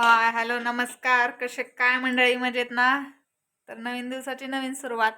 Hi hello नमस्कार. कसे काय मंडळी, मजेत ना? तर नवीन दिवसाची नवीन सुरुवात.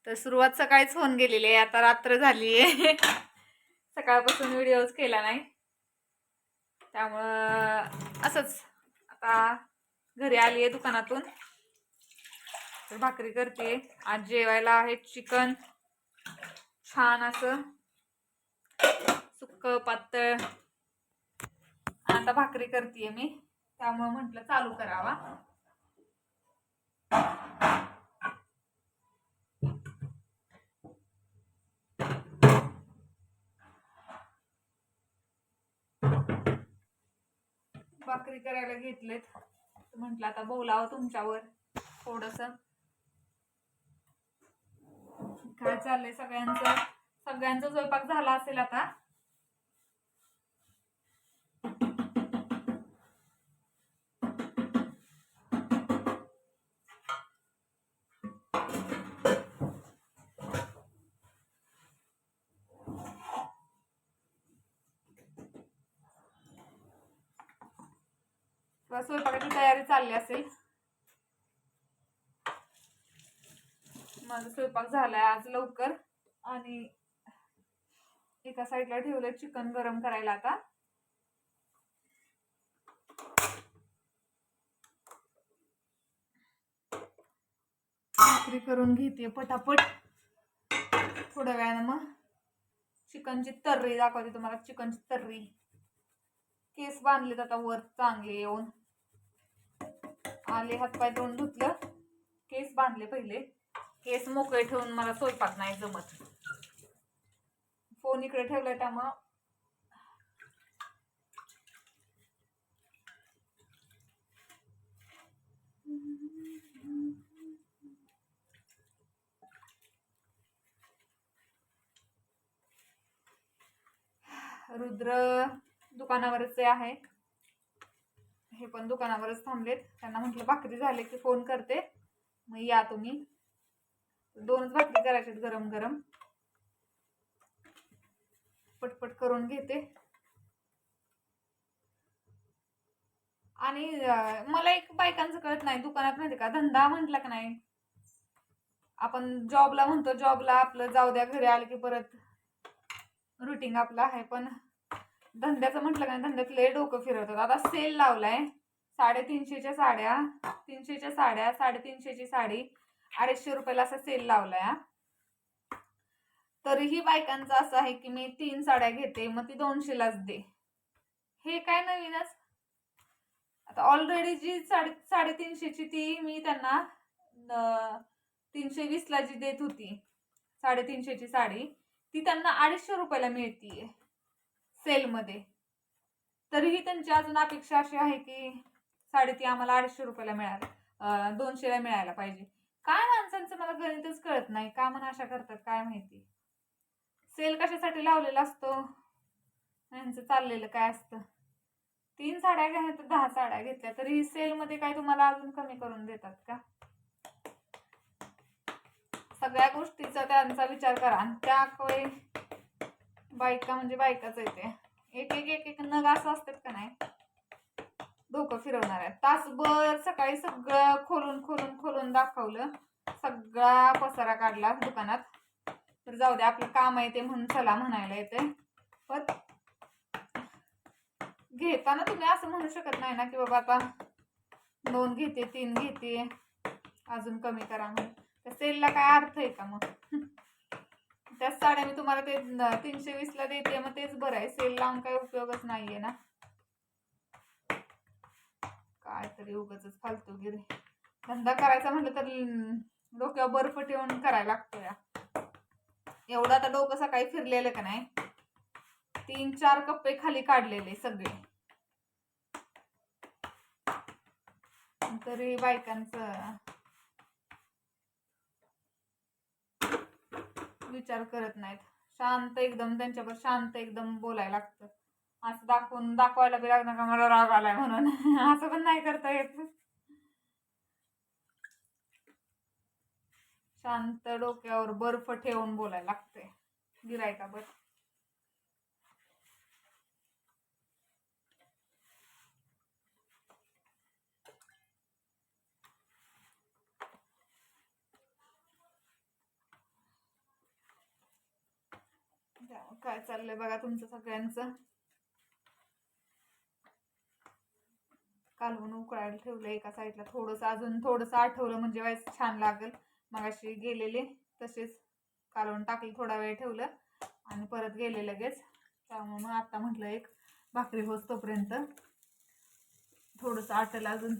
तर सुरुवात सकाळीच होऊन गेलेली आहे, आता रात्र झाली आहे. सकाळपासून व्हिडिओज केला नाही, त्यामुळं असंच आता घरी आली आहे दुकानातून. तर भाकरी करते. आज जेवायला आहे चिकन, छान असं सुक्क पातळ. आता भाकरी करते मी, त्यामुळे म्हटलं चालू करावा. भाकरी करायला घेतलेत, म्हटलं आता बोलावं तुमच्यावर थोडस. काय चाललंय सगळ्यांचा स्वयंपाक झाला असेल आता. स्वयंपाकाची तयारी चालली असेल. माझा स्वयंपाक झालाय आज लवकर, आणि एका साईडला ठेवलंय चिकन गरम करायला. आता भाकरी करून घेते पटापट. थोड्या वेळानं मग चिकनची तर्री दाखवते तुम्हाला. चिकनची तर्री. केस बांधलेत आता वर चांगले येऊन. आले हातपाय तोंड धुतलं, केस बांधले पहिले. केस मोकळे ठेवून मला स्वयंपाक नाही जमत. फोन इकडे ठेवलाय त्यामुळं रुद्र दुकानावरच आहे. हे पण दुकानावरच थांबलेत. त्यांना म्हटलं भाकरी झाले की फोन करते, मग या तुम्ही. 2च भाकरी करायच्यात गरम गरम. पटपट करून घेते. आणि मला एक बायकांचं कळत नाही दुकानात, माहिती का, धंदा म्हटलं का नाही, आपण जॉबला म्हणतो जॉबला आपलं जाऊ द्या, घरी आले की परत रुटीन आपलं आहे. पण धंद्याचं म्हटलं का नाही, धंद्यात लय डोकं फिरवतात. आता सेल लावलाय 350च्या साड्या, 300च्या साड्या, 350ची साडी, 250 रुपयाला असा सेल लावलाय. तरीही बायकांचं असं आहे की मी 3 साड्या घेते, मग ती 200लाच दे. हे काय नवीनच. आता ऑलरेडी जी 350ची ती मी त्यांना 320ला जी देत होती 350ची साडी, ती त्यांना 250 रुपयाला मिळतीये सेलमध्ये. तरीही त्यांची अजून अपेक्षा अशी आहे की साडी ती आम्हाला 250 रुपयाला मिळाली, 200ला मिळायला पाहिजे. काय माणसांचं मला गणितच कळत नाही, का म्हणून अशा करतात काय माहिती. सेल कशासाठी लावलेला असतो, यांचं चाललेलं काय असतं. 3 साड्या घ्या तर 10 साड्या घेतल्या तरी सेलमध्ये काय तुम्हाला अजून कमी करून देतात का? सगळ्या गोष्टीचा त्यांचा विचार करा. आणि त्या बायका म्हणजे बायकाच येते. एक एक एक एक नग असं असतात का नाही, डोकं फिरवणार आहे. तासभर सकाळी सगळं खोलून खोलून खोलून दाखवलं, सगळा पसारा काढला दुकानात. तर जाऊ दे, आपलं काम आहे ते म्हणून चला म्हणायला येते. पण घेताना तुम्ही असं म्हणू शकत नाही ना की बाबा आता 2 घेते 3 घेते अजून कमी करा म्हणून. त्या सेलला काय अर्थ आहे का मग? त्याच साड्या मी तुम्हाला ते 320ला देते, मग तेच बरं आहे. सेल लावून काही उपयोगच नाहीये ना. काय तरी उगाचच फालतूगिरी. धंदा करायचा म्हटलं तर डोक्यावर बर्फ ठेवून करायला लागतो या. एवढं आता डोकं सकाळी फिरलेलं का नाही, 3-4 कप्पे खाली काढलेले सगळे. तरी बायकांचं विचार करत नाहीत. शांत एकदम, त्यांच्यावर शांत एकदम बोलायला लागतं. असं दाखवायला बी लागणार का मला राग आलाय म्हणून. असं पण नाही करता येत. शांत डोक्यावर बर्फ ठेवून बोलायला लागतंय गिरायकावर. काय चाललंय बघा तुमचं सगळ्यांचं. कालवून उकळायला ठेवलं एका साईडला, थोडंसं अजून थोडंसं आठवलं म्हणजे वाईस छान लागेल. मगाशी गेलेले तसेच कालवून टाकलं, थोडा वेळ ठेवलं आणि परत गेले लगेच. त्यामुळे मग आता म्हटलं एक भाकरी होत तोपर्यंत थोडंसं आटलं अजून.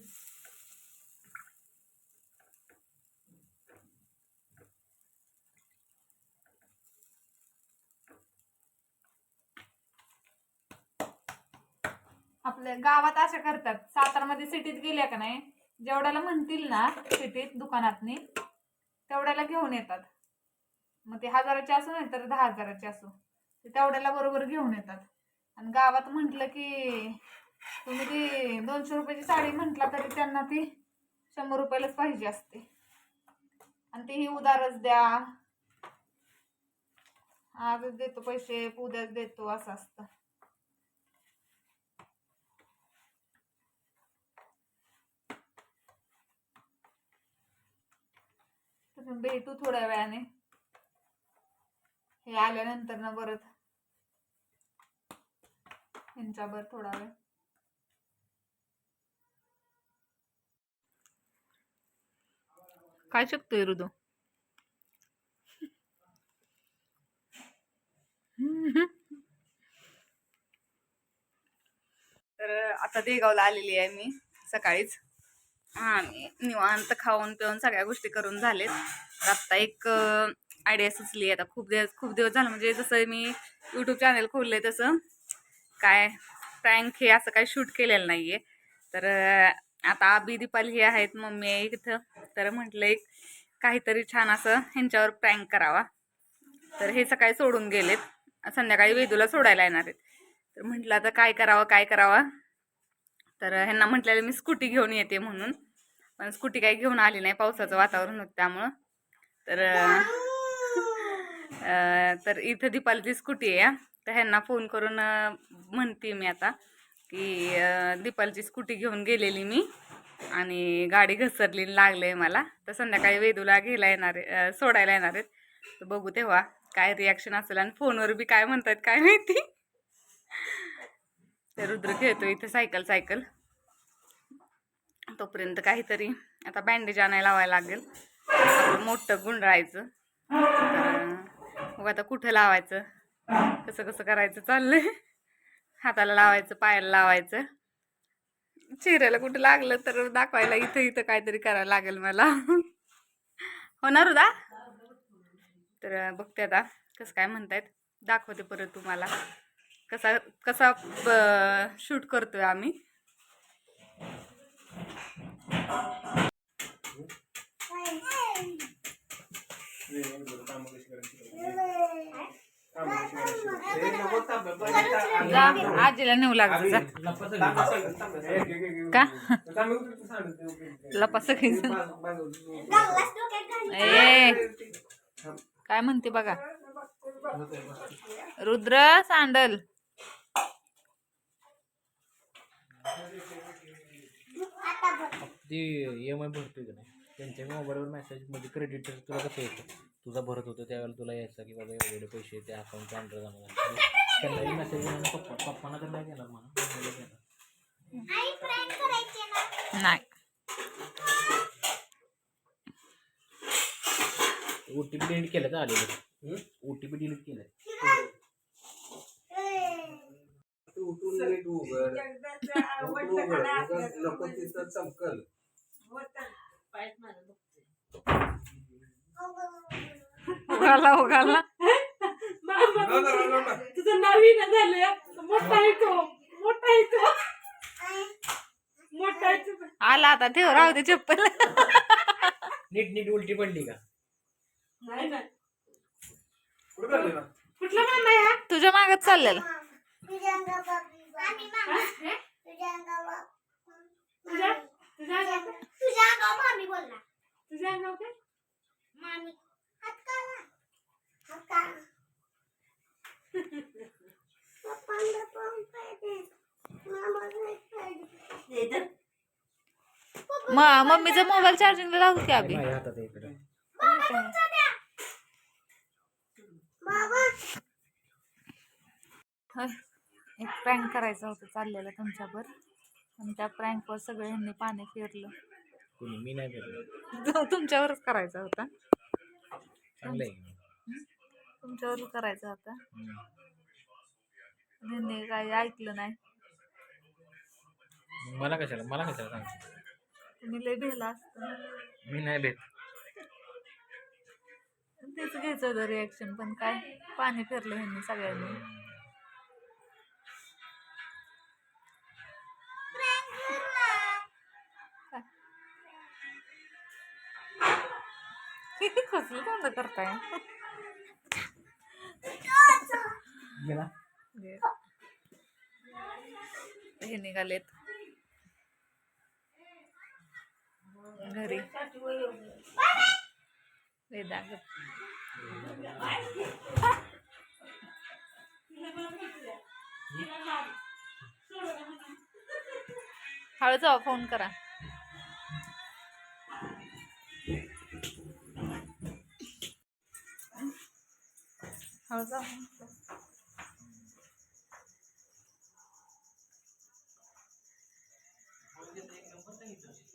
आपल्या गावात अशा करतात, सातारमध्ये सिटीत गेल्या का नाही, जेवढ्याला म्हणतील ना सिटीत दुकानातनी तेवढ्याला घेऊन येतात. मग ते 1000ची असो नाही तर 10,000ची असो, ते तेवढ्याला बरोबर घेऊन येतात. आणि गावात म्हटलं की तुम्ही ती 200 रुपयाची साडी म्हटला तरी त्यांना ती 100 रुपयालाच पाहिजे असते. आणि तेही उधारच द्या, आजच देतो पैसे उद्याच देतो असं असतं. तर भेटू थोड्या वेळाने, हे आल्यानंतर ना परत ह्यांच्यावर थोडा वेळ. काय शकतोय ऋदू? तर आता देगावला आलेली आहे मी सकाळीच, आणि निवांत खाऊन पिऊन सगळ्या गोष्टी करून झालेत. तर आत्ता एक आयडिया सुचली. आता खूप दिवस झालं, म्हणजे जसं मी यूट्यूब चॅनल खोललंय तसं काय प्रँक हे असं काही शूट केलेलं नाहीये. तर आता आबी दीपाली हे आहेत, मम्मी आहे तिथं, तर म्हटलं एक काहीतरी छान असं ह्यांच्यावर प्रँक करावा. तर हे सकाळी सोडून गेलेत, संध्याकाळी वेदूला सोडायला येणार आहेत. तर म्हटलं आता काय करावा. तर ह्यांना म्हटलेलं मी स्कूटी घेऊन येते म्हणून, पण स्कूटी काही घेऊन आली नाही, पावसाचं वातावरण होतं त्यामुळं. तर इथं दीपालीची स्कूटी आहे. तर ह्यांना फोन करून म्हणते मी आता की दीपालीची स्कूटी घेऊन गेलेली मी आणि गाडी घसरली लागले मला. तर संध्याकाळी वेदूला घ्यायला येणार आहे, सोडायला येणार आहेत. तर बघू तेव्हा काय रिॲक्शन असेल, आणि फोनवर बी काय म्हणतात काय माहिती. तर रुद्र खेळतो इथे सायकल. तोपर्यंत काहीतरी आता बँडेज आणायला लावायला लागेल, आपलं मोठं गुंडाळायचं. मग आता कुठं लावायचं, कसं करायचं चाललंय. हाताला लावायचं, पायाला लावायचं, चेहऱ्याला कुठं लागलं तर दाखवायला इथं काहीतरी करायला लागेल मला. होणार होता. तर बघते आता कसं काय म्हणतायत, दाखवते परत तुम्हाला कसा शूट करतोय आम्ही. आजीला नेऊ लागत का लपा सगळी. काय म्हणते बघा रुद्र सांडल. ती EMI भरतोय का नाही, त्यांच्या मोबाईलवर मेसेज मध्ये क्रेडिट तुला कसं येतं, तुझा भरत होतं त्यावेळेला तुला यायचं की बाबा एवढे पैसे त्या अकाउंटच्या अंडर जाणार. त्यांना मेसेज पप्पांना तर नाही देणार म्हणा, नाही. OTP डिलीट केलं का आलेलं, OTP डिलीट केलं. उगाला तुझं नवीन झालं, मोठा आला आता, ठेव राहू दे चप्पल. नीट उलटी पडली का? नाही कुठला मामा आहे, तुझ्या मागत चाललेला. तुझ्या मामी बोलला, तुझ्या नाव काय मामी हात काला मम्मीचा मोबाईल चार्जिंगला लावू की अभि. हातात इकडे होय. एक प्रँक करायचं होतं चाललेलं तुमच्यावर आणि त्या प्रँकवर सगळे ह्यांनी पाणी फिरलं. कोणी मी नाही फिरलो. तुमच्यावरच करायचा होता. चांगलं आहे. तुमच्यावरच करायचा होता. हम्म. ह्यांनी काही ऐकलं नाही. मला कशाला सांगतो. तुम्ही लय भेला असतं. मी नाही भेट. तेच घ्यायचं होतं रिॲक्शन, पण काय पाणी फिरलं ह्यांनी सगळ्यांनी. किती कसलं तोंड करताय. गेला. हे निघालेत घरी. वेदांग हळू जावा, फोन करा. हळू जा.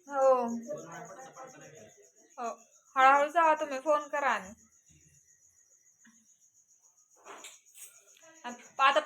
हो हो, हळूहळू जावा, तुम्ही फोन करा. आणि आता